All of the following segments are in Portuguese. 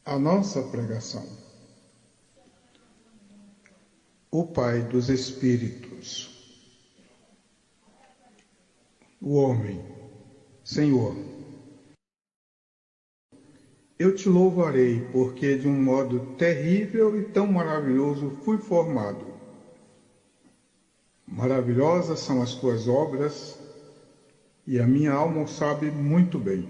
A nossa pregação. O Pai dos Espíritos. O homem. Senhor, eu te louvarei, porque de um modo terrível e tão maravilhoso fui formado. Maravilhosas são as tuas obras, e a minha alma o sabe muito bem.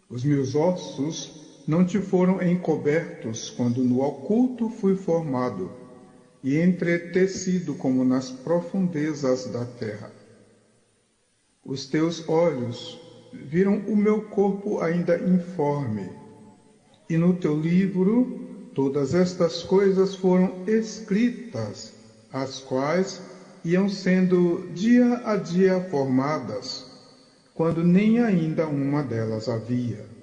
Os meus ossos não te foram encobertos quando no oculto fui formado e entretecido como nas profundezas da terra. Os teus olhos viram o meu corpo ainda informe, e no teu livro todas estas coisas foram escritas, as quais iam sendo dia a dia formadas, quando nem ainda uma delas havia.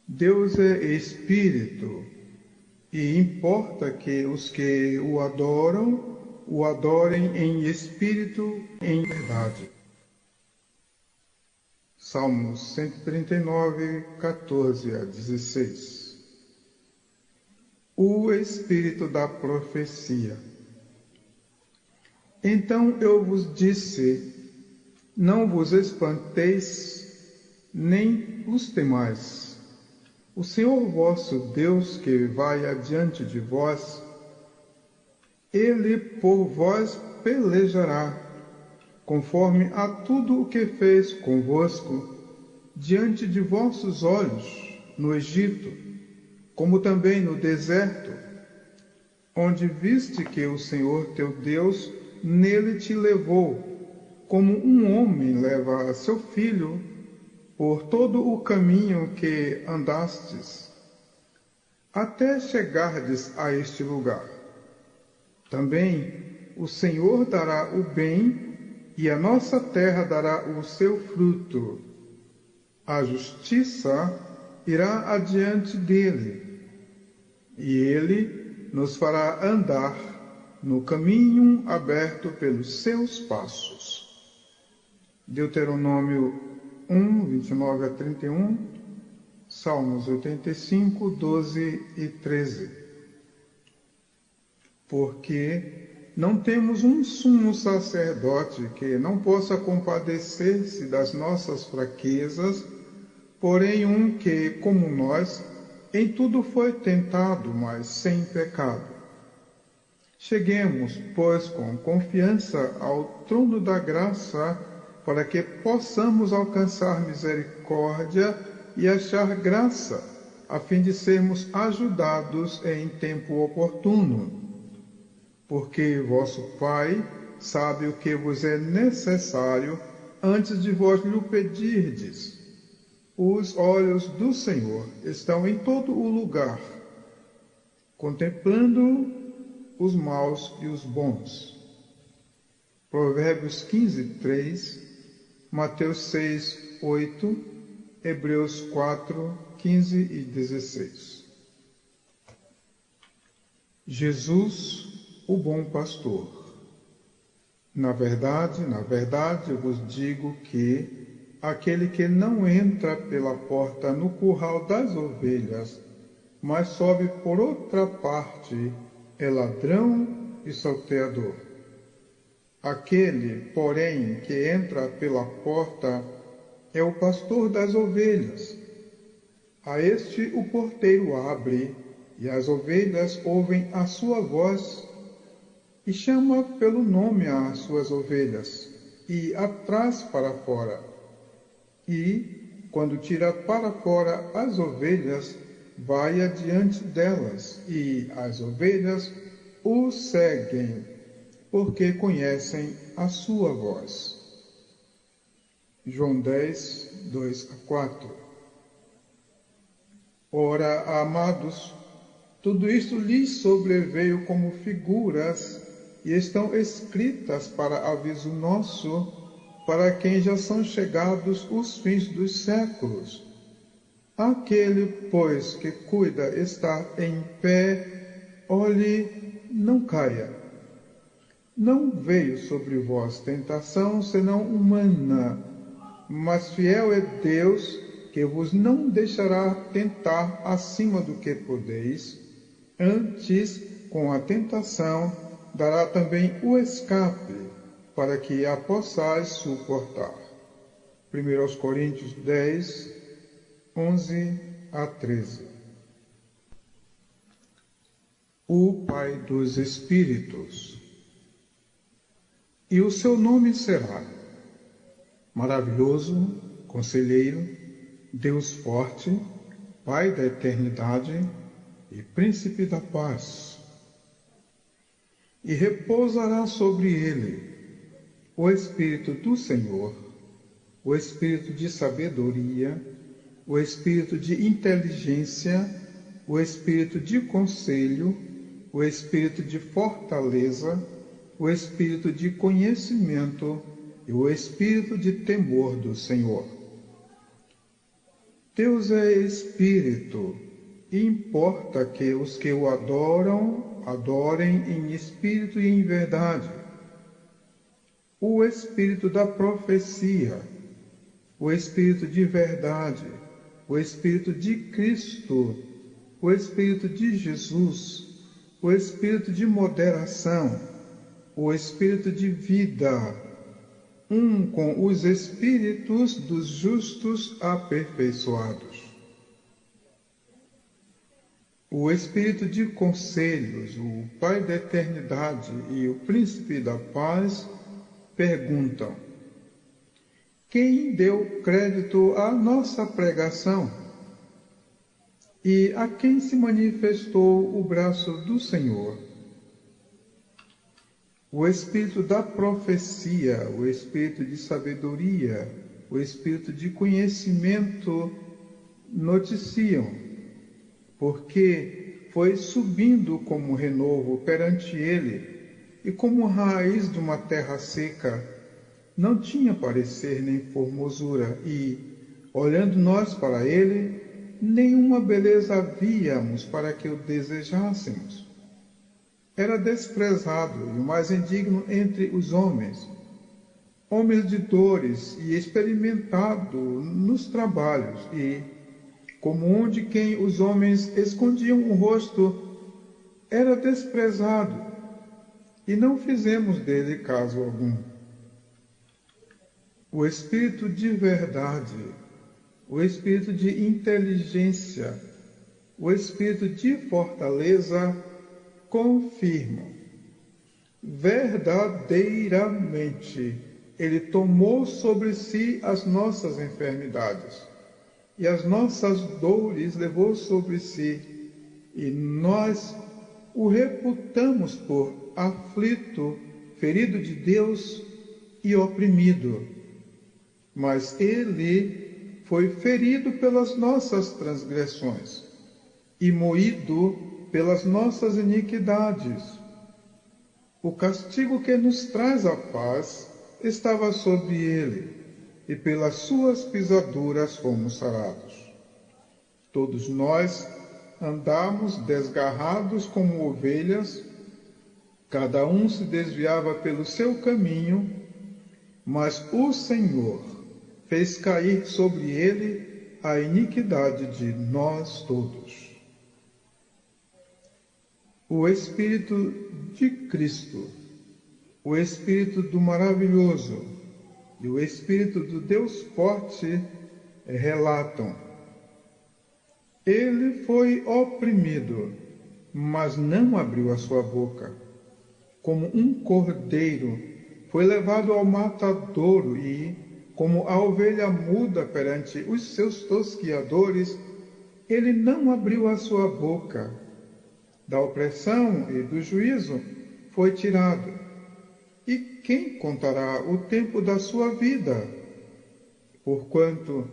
Deus é Espírito, e importa que os que o adorem em espírito e em verdade. Salmos 139, 14 a 16. O Espírito da profecia. Então eu vos disse, não vos espanteis, nem os temais. O Senhor vosso Deus, que vai adiante de vós, Ele por vós pelejará, conforme a tudo o que fez convosco, diante de vossos olhos, no Egito, como também no deserto, onde viste que o Senhor teu Deus nele te levou, como um homem leva a seu filho, por todo o caminho que andastes, até chegardes a este lugar. Também o Senhor dará o bem, e a nossa terra dará o seu fruto. A justiça irá adiante dele, e ele nos fará andar no caminho aberto pelos seus passos. Deuteronômio 1, 29 a 31, Salmos 85, 12 e 13. Porque não temos um sumo sacerdote que não possa compadecer-se das nossas fraquezas, porém um que, como nós, em tudo foi tentado, mas sem pecado. Cheguemos, pois, com confiança ao trono da graça, para que possamos alcançar misericórdia e achar graça, a fim de sermos ajudados em tempo oportuno. Porque vosso Pai sabe o que vos é necessário antes de vós lhe pedirdes. Os olhos do Senhor estão em todo o lugar, contemplando os maus e os bons. Provérbios 15, 3, Mateus 6, 8, Hebreus 4, 15 e 16. Jesus, o bom pastor. Na verdade, eu vos digo que aquele que não entra pela porta no curral das ovelhas, mas sobe por outra parte, é ladrão e salteador. Aquele, porém, que entra pela porta é o pastor das ovelhas. A este o porteiro abre, e as ovelhas ouvem a sua voz, e chama pelo nome as suas ovelhas, e as traz para fora. E, quando tira para fora as ovelhas, vai adiante delas, e as ovelhas o seguem, porque conhecem a sua voz. João 10, 2 a 4. Ora, amados, tudo isto lhes sobreveio como figuras, e estão escritas para aviso nosso, para quem já são chegados os fins dos séculos. Aquele, pois, que cuida estar em pé, olhe, não caia. Não veio sobre vós tentação senão humana, mas fiel é Deus, que vos não deixará tentar acima do que podeis, antes, com a tentação, dará também o escape, para que a possais suportar. 1 Coríntios 10, 11 a 13. O Pai dos Espíritos. E o seu nome será Maravilhoso, Conselheiro, Deus Forte, Pai da Eternidade e Príncipe da Paz. E repousará sobre ele o Espírito do Senhor, o Espírito de sabedoria, o Espírito de inteligência, o Espírito de conselho, o Espírito de fortaleza, o Espírito de conhecimento e o Espírito de temor do Senhor. Deus é Espírito, e importa que os que o adoram, adorem em espírito e em verdade. O Espírito da profecia, o Espírito de verdade, o Espírito de Cristo, o Espírito de Jesus, o Espírito de moderação, o Espírito de vida, um com os Espíritos dos justos aperfeiçoados. O Espírito de conselhos, o Pai da eternidade e o Príncipe da paz perguntam: quem deu crédito à nossa pregação? E a quem se manifestou o braço do Senhor? O Espírito da profecia, o Espírito de sabedoria, o Espírito de conhecimento noticiam, porque foi subindo como renovo perante ele, e como raiz de uma terra seca, não tinha parecer nem formosura, e, olhando nós para ele, nenhuma beleza víamos para que o desejássemos. Era desprezado e o mais indigno entre os homens, homens de dores e experimentado nos trabalhos, e, como um de quem os homens escondiam o rosto, era desprezado, e não fizemos dele caso algum. O Espírito de verdade, o Espírito de inteligência, o Espírito de fortaleza confirmam. Verdadeiramente, ele tomou sobre si as nossas enfermidades e as nossas dores levou sobre si, e nós o reputamos por aflito, ferido de Deus e oprimido. Mas ele foi ferido pelas nossas transgressões e moído pelas nossas iniquidades. O castigo que nos traz a paz estava sobre ele, e pelas suas pisaduras fomos sarados. Todos nós andamos desgarrados como ovelhas, cada um se desviava pelo seu caminho, mas o Senhor fez cair sobre ele a iniquidade de nós todos. O Espírito de Cristo, o Espírito do Maravilhoso e o Espírito do Deus Forte relatam: ele foi oprimido, mas não abriu a sua boca. Como um cordeiro, foi levado ao matadouro e, como a ovelha muda perante os seus tosquiadores, ele não abriu a sua boca. Da opressão e do juízo foi tirado. E quem contará o tempo da sua vida? Porquanto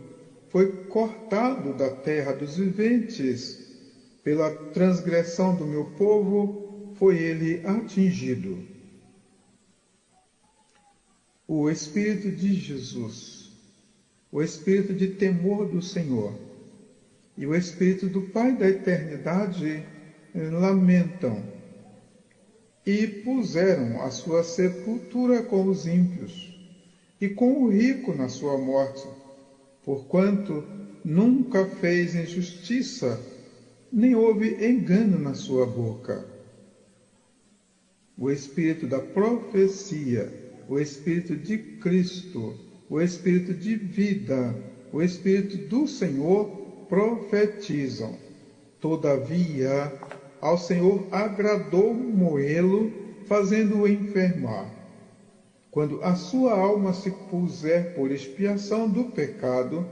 foi cortado da terra dos viventes, pela transgressão do meu povo foi ele atingido. O Espírito de Jesus, o Espírito de temor do Senhor e o Espírito do Pai da eternidade lamentam e puseram a sua sepultura com os ímpios e com o rico na sua morte, porquanto nunca fez injustiça, nem houve engano na sua boca. O Espírito da profecia, o Espírito de Cristo, o Espírito de vida, o Espírito do Senhor profetizam. Todavia, ao Senhor agradou moê-lo, fazendo-o enfermar. Quando a sua alma se puser por expiação do pecado,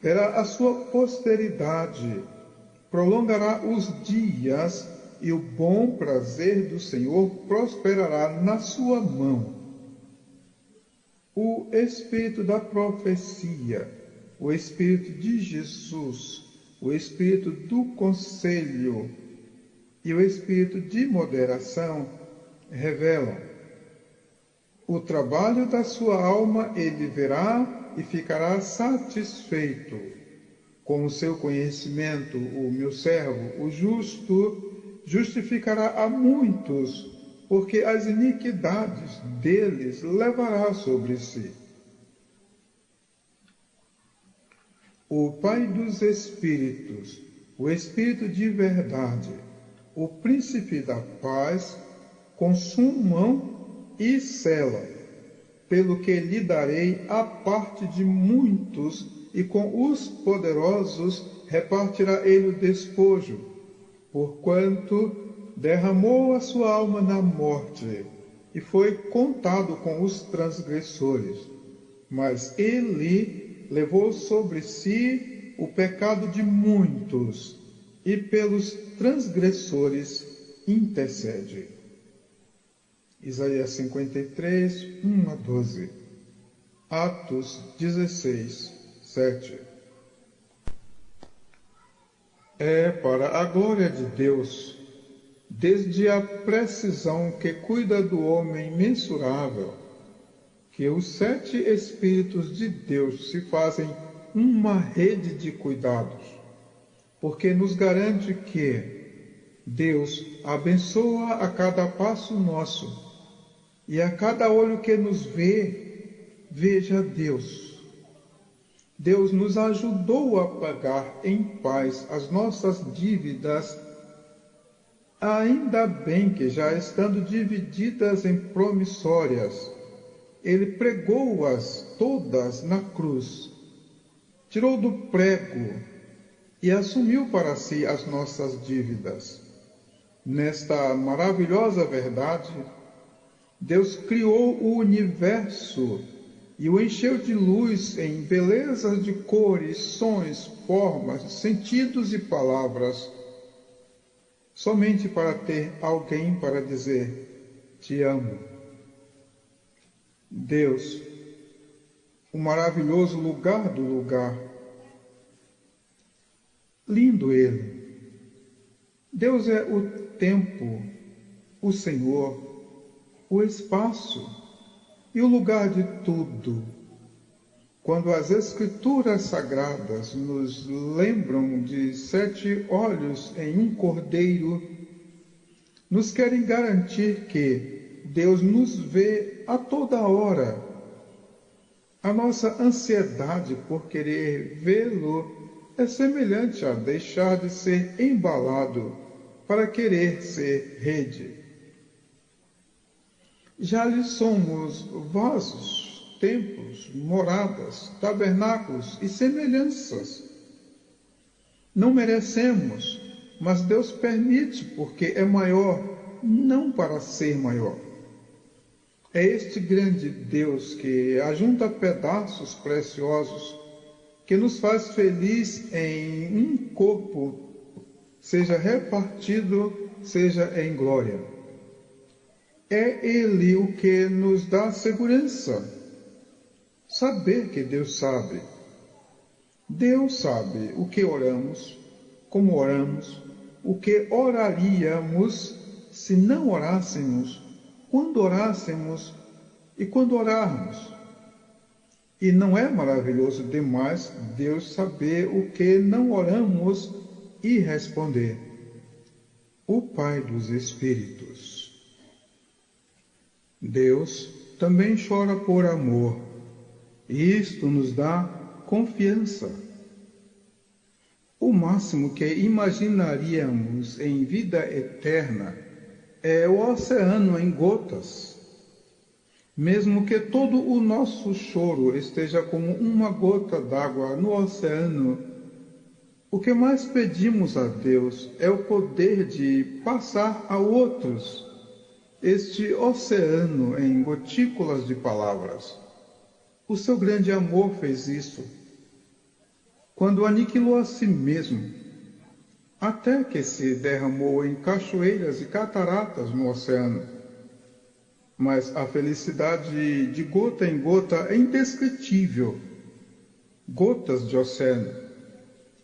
verá a sua posteridade, prolongará os dias, e o bom prazer do Senhor prosperará na sua mão. O Espírito da profecia, o Espírito de Jesus, o Espírito do conselho e o Espírito de moderação revelam. O trabalho da sua alma ele verá e ficará satisfeito. Com o seu conhecimento, o meu servo, o justo, justificará a muitos, porque as iniquidades deles levará sobre si. O Pai dos Espíritos, o Espírito de verdade, o Príncipe da paz, consumam e selam, pelo que lhe darei a parte de muitos, e com os poderosos repartirá ele o despojo, porquanto derramou a sua alma na morte, e foi contado com os transgressores. Mas ele levou sobre si o pecado de muitos, e pelos transgressores intercede. Isaías 53, 1 a 12. Atos 16, 7. É para a glória de Deus, desde a precisão que cuida do homem mensurável, que os 7 Espíritos de Deus se fazem uma rede de cuidados, porque nos garante que Deus abençoa a cada passo nosso, e a cada olho que nos vê, veja Deus. Deus nos ajudou a pagar em paz as nossas dívidas, ainda bem que, já estando divididas em promissórias, Ele pregou-as todas na cruz, tirou do prego e assumiu para si as nossas dívidas. Nesta maravilhosa verdade, Deus criou o universo e o encheu de luz em belezas de cores, sons, formas, sentidos e palavras, somente para ter alguém para dizer, te amo. Deus, o maravilhoso lugar do lugar. Lindo Ele. Deus é o tempo, o Senhor, o espaço e o lugar de tudo. Quando as Escrituras Sagradas nos lembram de 7 olhos em um cordeiro, nos querem garantir que Deus nos vê a toda hora. A nossa ansiedade por querer vê-lo é semelhante a deixar de ser embalado para querer ser rede. Já lhe somos vasos, templos, moradas, tabernáculos e semelhanças. Não merecemos, mas Deus permite porque é maior, não para ser maior. É este grande Deus que ajunta pedaços preciosos, que nos faz feliz em um corpo, seja repartido, seja em glória. É Ele o que nos dá segurança. Saber que Deus sabe. Deus sabe o que oramos, como oramos, o que oraríamos se não orássemos, quando orássemos e quando orarmos. E não é maravilhoso demais Deus saber o que não oramos e responder? O Pai dos Espíritos. Deus também chora por amor, e isto nos dá confiança. O máximo que imaginaríamos em vida eterna é o oceano em gotas. Mesmo que todo o nosso choro esteja como uma gota d'água no oceano, o que mais pedimos a Deus é o poder de passar a outros este oceano em gotículas de palavras. O seu grande amor fez isso, quando aniquilou a si mesmo, até que se derramou em cachoeiras e cataratas no oceano. Mas a felicidade de gota em gota é indescritível. Gotas de oceano.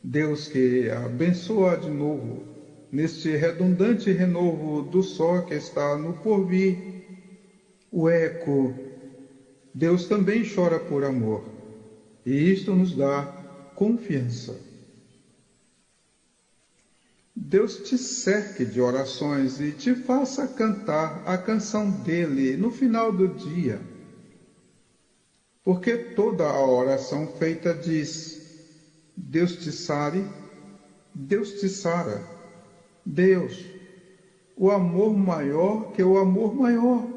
Deus que abençoa de novo, neste redundante renovo do sol que está no porvir. O eco. Deus também chora por amor. E isto nos dá confiança. Deus te cerque de orações e te faça cantar a canção dele no final do dia. Porque toda a oração feita diz: Deus te sare, Deus te sara. Deus, o amor maior que o amor maior.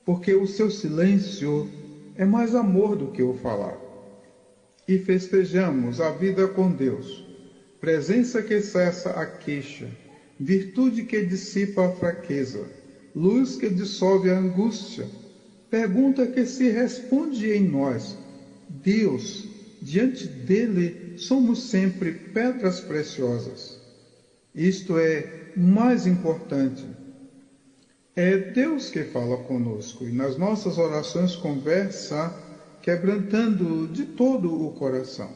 Porque o seu silêncio é mais amor do que o falar. E festejamos a vida com Deus. Presença que cessa a queixa, virtude que dissipa a fraqueza, luz que dissolve a angústia, pergunta que se responde em nós. Deus, diante dele, somos sempre pedras preciosas. Isto é mais importante. É Deus que fala conosco e nas nossas orações conversa, quebrantando de todo o coração.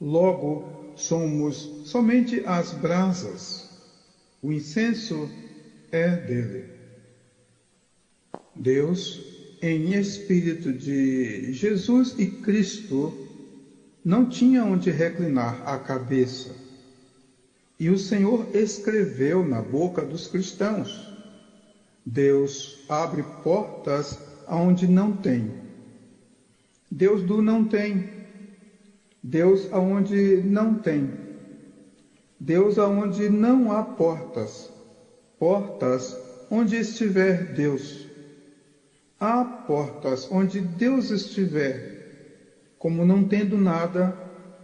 Logo, somos somente as brasas. O incenso é dele. Deus, em espírito de Jesus e Cristo, não tinha onde reclinar a cabeça. E o Senhor escreveu na boca dos cristãos. Deus abre portas aonde não tem. Deus do não tem. Deus aonde não tem. Deus aonde não há portas. Portas onde estiver Deus. Há portas onde Deus estiver, como não tendo nada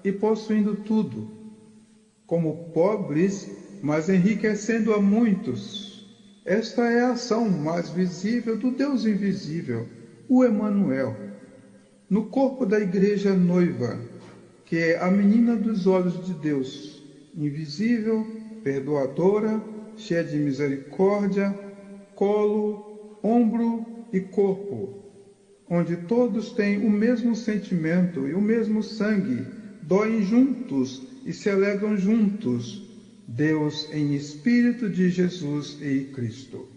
e possuindo tudo, como pobres, mas enriquecendo a muitos. Esta é a ação mais visível do Deus invisível, o Emanuel, no corpo da igreja noiva, que é a menina dos olhos de Deus, invisível, perdoadora, cheia de misericórdia, colo, ombro e corpo, onde todos têm o mesmo sentimento e o mesmo sangue, doem juntos e se alegram juntos, Deus em espírito de Jesus e Cristo.